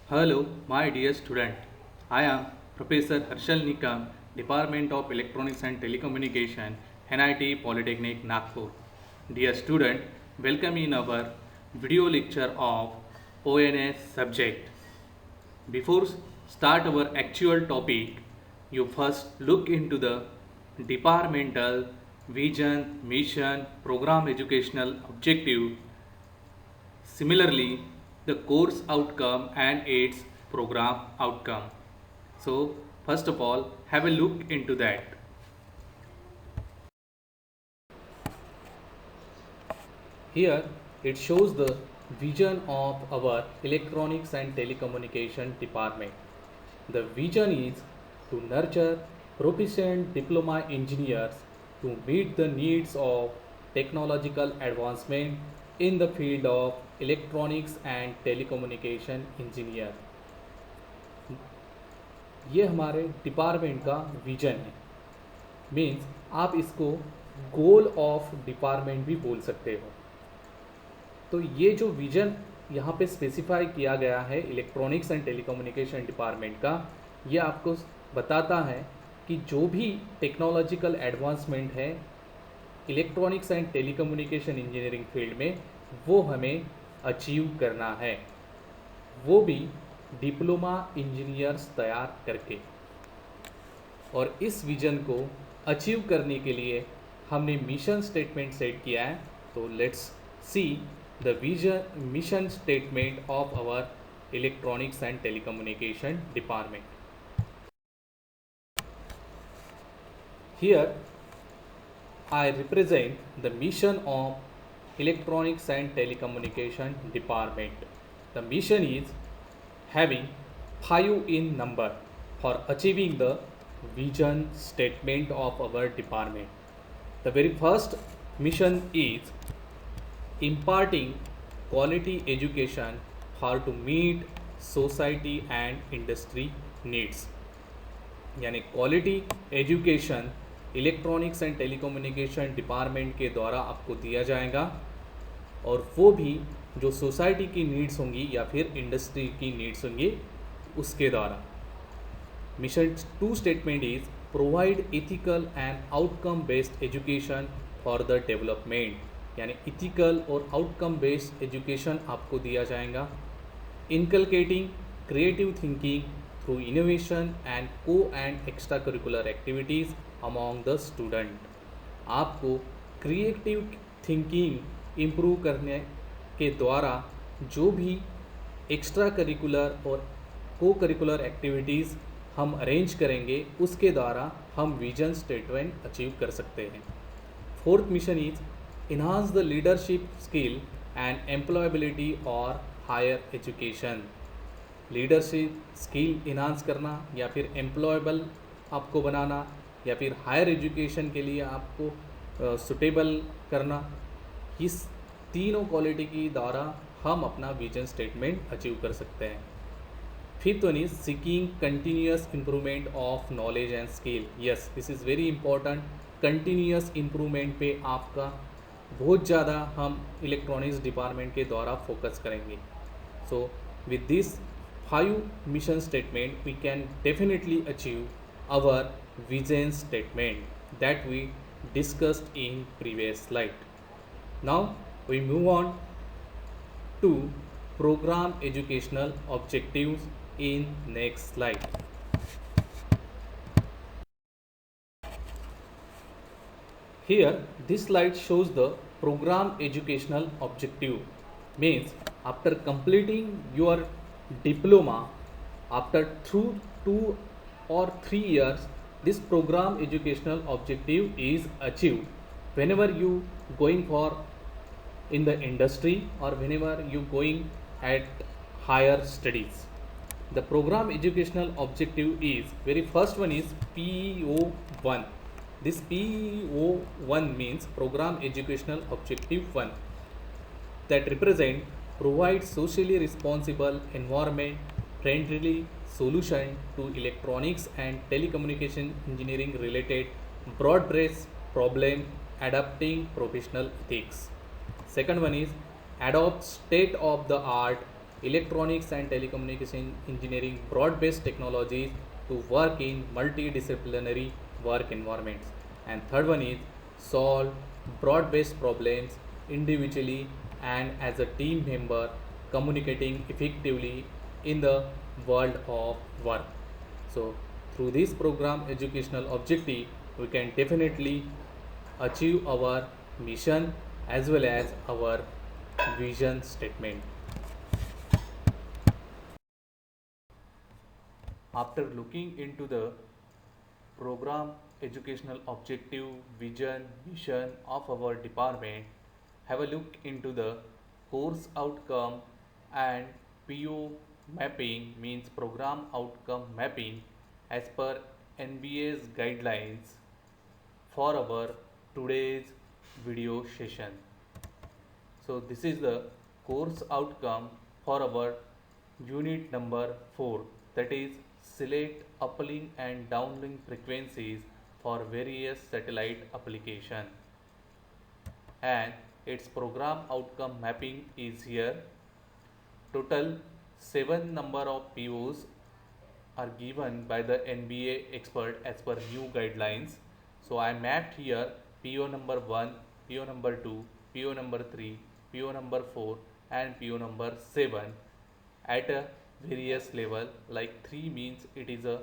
Hello, my dear student. I am Professor Harshal Nikam, Department of Electronics and Telecommunication, NIT Polytechnic, Nagpur. Dear student, welcome in our video lecture of ONS subject. Before start our actual topic, you first look into the departmental vision, mission, program educational objective. Similarly, the course outcome and its program outcome. So, first of all, have a look into that. Here it shows the vision of our electronics and telecommunication department. The vision is to nurture proficient diploma engineers to meet the needs of technological advancement in the field of electronics and telecommunication engineer. ये हमारे department का vision है। Means आप इसको goal of department भी बोल सकते हो। तो ये जो विजन यहाँ पे स्पेसिफाई किया गया है इलेक्ट्रॉनिक्स एंड टेलीकम्युनिकेशन डिपार्टमेंट का, ये आपको बताता है कि जो भी टेक्नोलॉजिकल एडवांसमेंट है electronics and telecommunication engineering field में, वो हमें अचीव करना है, वो भी डिप्लोमा इंजीनियर्स तैयार करके। और इस विजन को अचीव करने के लिए हमने मिशन स्टेटमेंट सेट किया है। तो let's see the vision mission statement of our electronics and telecommunication department. Here I represent the mission of electronics and telecommunication department. The mission is having 5 in number for achieving the vision statement of our department. The very first mission is imparting quality education for to meet society and industry needs. यानी quality education electronics and telecommunication department के द्वारा आपको दिया जाएगा, और वो भी जो सोसाइटी की नीड्स होंगी या फिर इंडस्ट्री की नीड्स होंगी उसके द्वारा। Mission 2 statement is provide ethical and outcome based education for the development. यानी इथिकल और आउटकम बेस्ड एजुकेशन आपको दिया जाएगा। Inculcating creative thinking through innovation and co and extra curricular activities among the student. आपको creative thinking improve करने के द्वारा जो भी एक्स्ट्रा करिकुलर और को करिकुलर एक्टिविटीज़ हम अरेंज करेंगे उसके द्वारा हम विजन स्टेटमेंट अचीव कर सकते हैं। Fourth mission is enhance the leadership skill and employability or higher education। Leadership skill enhance करना या फिर एम्प्लॉयबल आपको बनाना या फिर हायर एजुकेशन के लिए आपको सुटेबल करना, इस तीनों क्वालिटी की द्वारा हम अपना विजन स्टेटमेंट अचीव कर सकते हैं। Fifth one is seeking continuous improvement of knowledge and skill. Yes, this is very important. Continuous improvement पे आपका बहुत ज़्यादा हम इलेक्ट्रॉनिक्स डिपार्टमेंट के द्वारा फोकस करेंगे। So with this 5 mission statement we can definitely achieve our vision statement that we discussed in previous slide. Now we move on to programme educational objectives in next slide. Here this slide shows the program educational objective. Means after completing your diploma, after through 2 or 3 years, this program educational objective is achieved whenever you going for in the industry or whenever you going at higher studies. The program educational objective is very first one is PEO1. This PEO1 means Program Educational Objective 1, that represent provide socially responsible environment friendly solution to electronics and telecommunication engineering related broad based problem adapting professional ethics. Second one is adopt state of the art electronics and telecommunication engineering broad-based technologies to work in multidisciplinary work environments. And third one is solve broad-based problems individually and as a team member, communicating effectively in the world of work. So through this program educational objective, we can definitely achieve our mission as well as our vision statement. After looking into the program educational objective, vision, mission of our department, have a look into the course outcome and PO mapping, means program outcome mapping as per NBA's guidelines for our today's video session. So this is the course outcome for our unit number 4, that is select uplink and downlink frequencies for various satellite application, and its program outcome mapping is here. Total 7 number of POs are given by the NBA expert as per new guidelines. So I mapped here PO number 1, PO number 2, PO number 3, PO number 4 and PO number 7 at a various level, like 3 means it is a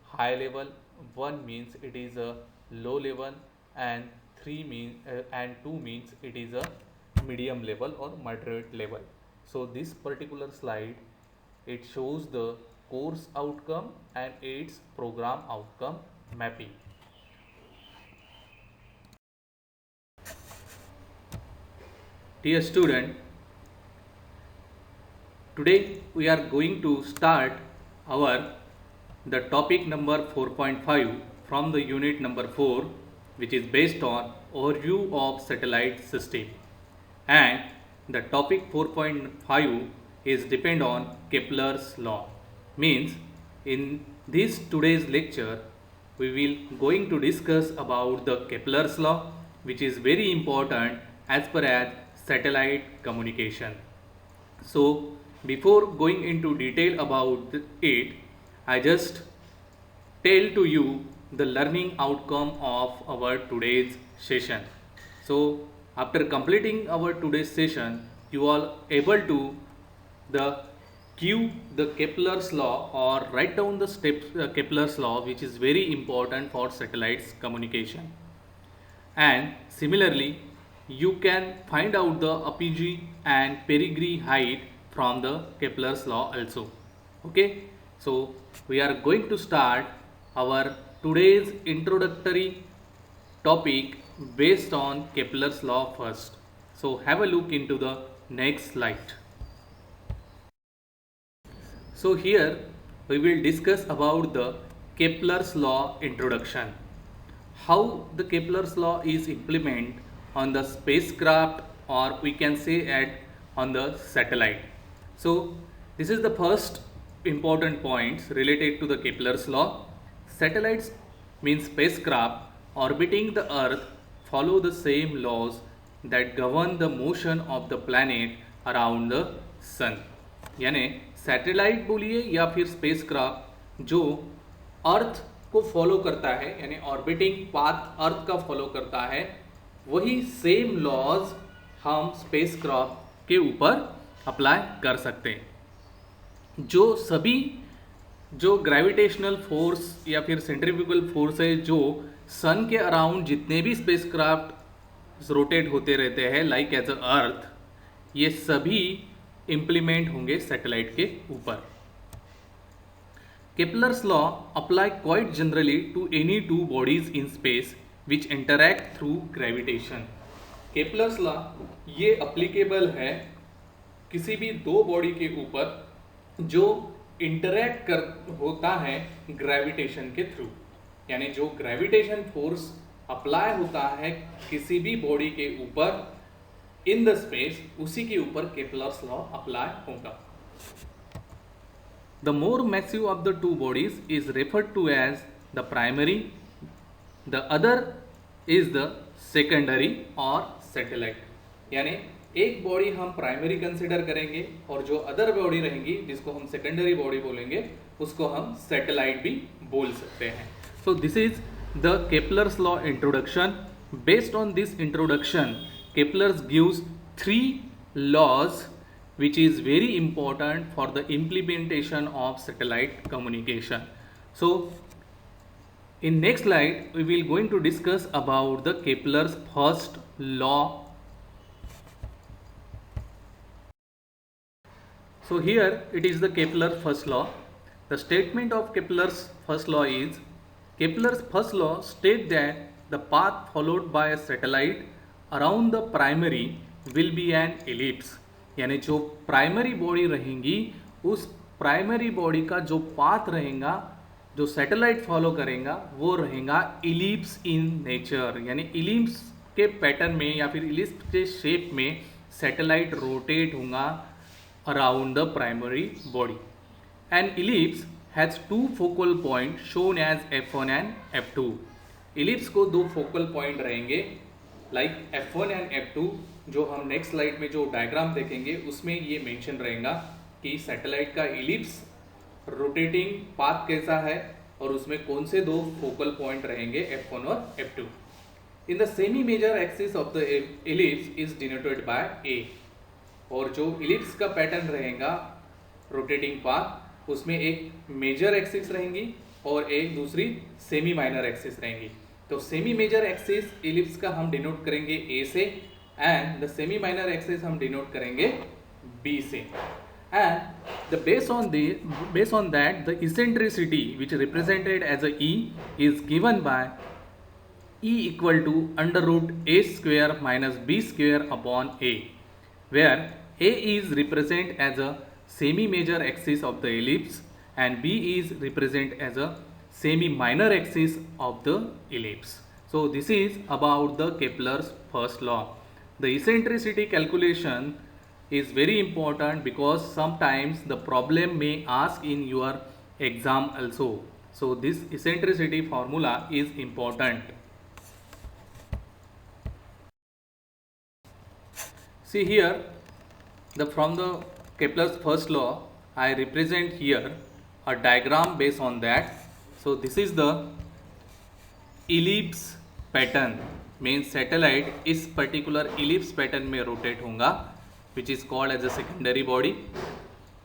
high level, 1 means it is a low level and 2 means it is a medium level or moderate level. So this particular slide, it shows the course outcome and its program outcome mapping. Dear student, today we are going to start the topic number 4.5 from the unit number 4, which is based on overview of satellite system, and the topic 4.5 is depend on Kepler's law. Means in this today's lecture we will going to discuss about the Kepler's law, which is very important as per as satellite communication. So before going into detail about it, I just tell to you the learning outcome of our today's session. So after completing our today's session, you are able to the Kepler's law or write down the steps Kepler's law, which is very important for satellites communication. And similarly, you can find out the apogee and perigee height from the Kepler's law also. Okay, so we are going to start our today's introductory topic based on Kepler's law first. So have a look into the next slide. So here we will discuss about the Kepler's law introduction. How the Kepler's law is implemented on the spacecraft, or we can say on the satellite. So this is the first important points related to the Kepler's law. Satellites means spacecraft orbiting the Earth follow the same laws that govern the motion of the planet around the sun. यानी satellite बोलिए या फिर spacecraft जो अर्थ को follow करता है, यानी orbiting path अर्थ का फॉलो करता है, वही सेम लॉज हम स्पेसक्राफ्ट के ऊपर अप्लाई कर सकते हैं. जो ग्रेविटेशनल फोर्स या फिर सेंट्रीफ्यूगल फोर्स है जो सन के अराउंड जितने भी स्पेसक्राफ्ट रोटेट होते रहते हैं लाइक एज अ अर्थ, ये सभी इम्प्लीमेंट होंगे सैटेलाइट के ऊपर. Kepler's law apply quite generally to any two bodies in space which interact through gravitation. Kepler's law ये applicable है किसी भी दो बॉडी के ऊपर जो इंटरैक्ट होता है ग्रेविटेशन के थ्रू, यानी जो ग्रेविटेशन फोर्स अप्लाई होता है किसी भी बॉडी के ऊपर इन द स्पेस, उसी के ऊपर Kepler's law अप्लाई होगा. The more massive of the two bodies is referred to as the primary, the other is the secondary or satellite. यानी एक बॉडी हम प्राइमरी कंसिडर करेंगे और जो अदर बॉडी रहेंगी जिसको हम सेकेंडरी बॉडी बोलेंगे उसको हम सैटेलाइट भी बोल सकते हैं. So this is the Kepler's law introduction. Based on this introduction Kepler's gives 3 laws which is very important for the implementation of satellite communication. So in next slide we will going to discuss about the Kepler's first law. So here it is the Kepler's first law. The statement of Kepler's first law is, Kepler's first law state that the path followed by a satellite around the primary will be an ellipse. यानी जो primary body रहेंगी उस primary body का जो path रहेगा जो satellite follow करेगा वो रहेगा इलिप्स इन नेचर. यानी इलिप्स के पैटर्न में या फिर इलिप्स के शेप में सैटेलाइट रोटेट होगा around the primary body. An ellipse has 2 focal point shown as F1 and F2. Ellipse को 2 फोकल पॉइंट रहेंगे लाइक F1 एंड F2. जो हम नेक्स्ट स्लाइड में जो डायग्राम देखेंगे उसमें ये मेंशन रहेगा कि सैटेलाइट का इलिप्स रोटेटिंग पाथ कैसा है और उसमें कौन से 2 फोकल पॉइंट रहेंगे F1 और F2. In the semi major axis of the ellipse is denoted by A. और जो इलिप्स का पैटर्न रहेगा रोटेटिंग पाथ उसमें एक मेजर एक्सिस रहेंगी और एक दूसरी सेमी माइनर एक्सिस रहेंगी. तो सेमी मेजर एक्सिस इलिप्स का हम डिनोट करेंगे A से and the semi minor axis हम डिनोट करेंगे B से. And the base on that the eccentricity which represented as a E is given by E equal to under root A square minus B square upon A, where A is represent as a semi major axis of the ellipse and B is represent as a semi minor axis of the ellipse. So this is about the Kepler's first law. The eccentricity calculation is very important because sometimes the problem may ask in your exam also. So this eccentricity formula is important. See here, from the Kepler's first law I represent here a diagram based on that. So this is the ellipse pattern, means satellite इस particular ellipse pattern में rotate होगा which is called as a secondary body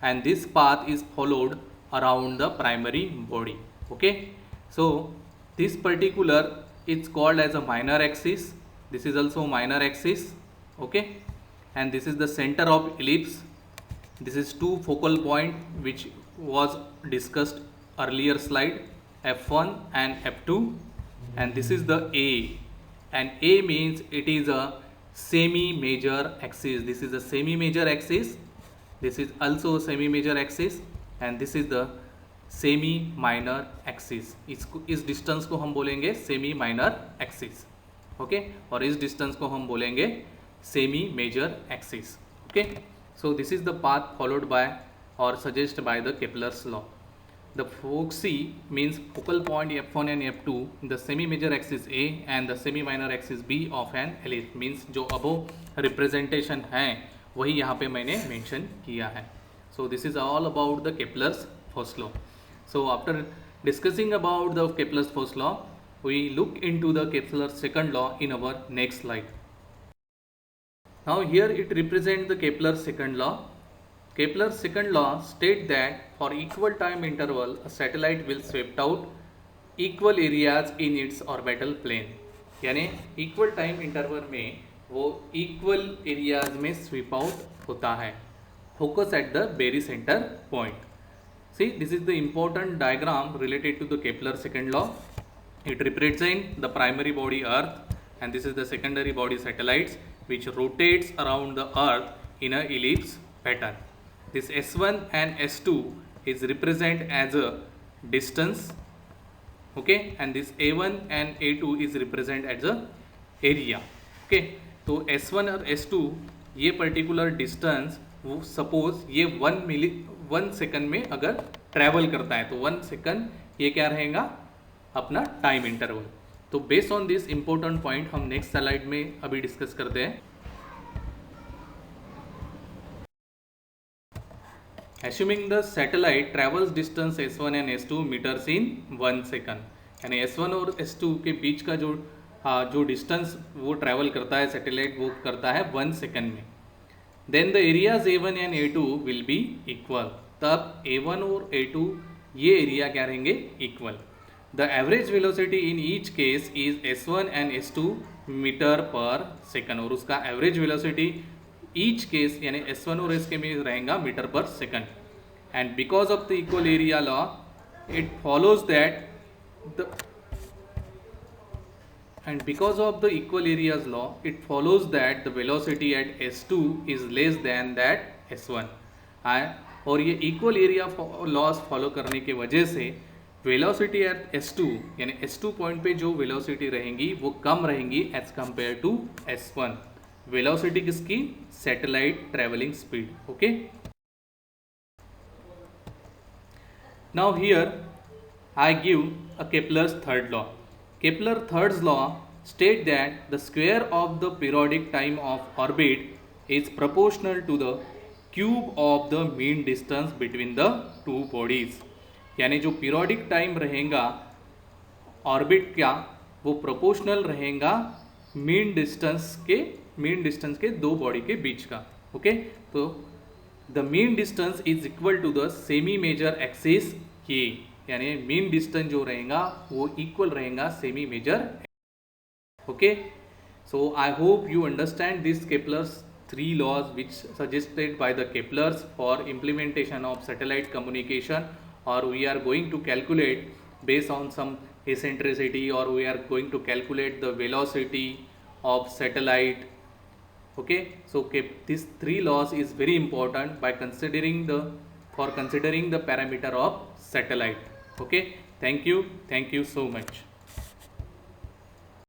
and this path is followed around the primary body. Okay, so this particular is called as a minor axis. This is also minor axis. Okay, and this is the center of ellipse. This is 2 focal point which was discussed earlier slide, F1 and F2, and this is the A, and A means it is a semi major axis. This is a semi major axis, this is also a semi major axis, and this is the semi minor axis. इस distance को हम बोलेंगे semi minor axis. Okay, और इस distance को हम बोलेंगे semi major axis. Okay, so this is the path followed by or suggested by the Kepler's law. The foci means focal point F1 and F2, the semi major axis A and the semi minor axis B of an ellipse, means जो above representation है वही यहाँ पे मैंने mention किया है. So this is all about the Kepler's first law. So after discussing about the Kepler's first law, we look into the Kepler's second law in our next slide. Now here it represents the Kepler's second law. Kepler's second law states that for equal time interval a satellite will swept out equal areas in its orbital plane. यानी equal time interval में वो equal areas में sweep out होता है. Focus at the very center point. See, this is the important diagram related to the Kepler's second law. It represents the primary body Earth and this is the secondary body satellites which rotates around the Earth in a ellipse pattern. This S1 and S2 is represent as a distance. Okay, and this A1 and A2 is represent as a area. Okay, तो S1 और S2 ये particular distance वो suppose ये 1 second में अगर travel करता है तो 1 सेकंड ये क्या रहेगा अपना टाइम इंटरवल. तो based on this important point हम नेक्स्ट स्लाइड में अभी डिस्कस करते हैं. assuming the satellite travels distance s1 and s2 meters in 1 second, यानी s1 और s2 के बीच का जो डिस्टेंस वो ट्रैवल करता है सैटेलाइट, वो करता है 1 सेकंड में. Then the areas a1 and a2 will be equal. तब a1 और a2 ये एरिया क्या रहेंगे, equal. The average velocity in each case is s1 and s2 metre per second, और उसका एवरेज वेलोसिटी ईच केस यानी s1 और s के में रहेगा metre per second. And because of the equal area law it follows that the and because of the equal areas law it follows that the velocity at s2 is less than that s1. और ये equal area loss follow करने के वजह से velocity at s2 यानी s2 point पे जो velocity रहेंगी वो कम रहेंगी as compare to s1. Velocity किसकी, satellite traveling speed. Okay, now here I give a Kepler's third law. Kepler's third law states that the square of the periodic time of orbit is proportional to the cube of the mean distance between the two bodies. यानी जो periodic time रहेगा orbit का वो proportional रहेगा mean distance के दो body के बीच का. ओके, तो the mean distance is equal to the semi major axis के, यानी मीन डिस्टेंस जो रहेगा वो इक्वल रहेगा semi major. Okay, so I hope you understand this Kepler's 3 laws which suggested by the Keplers for implementation of satellite communication, or we are going to calculate based on some eccentricity, or we are going to calculate the velocity of satellite. Okay, so these 3 laws is very important by considering the parameter of satellite. Okay, thank you so much.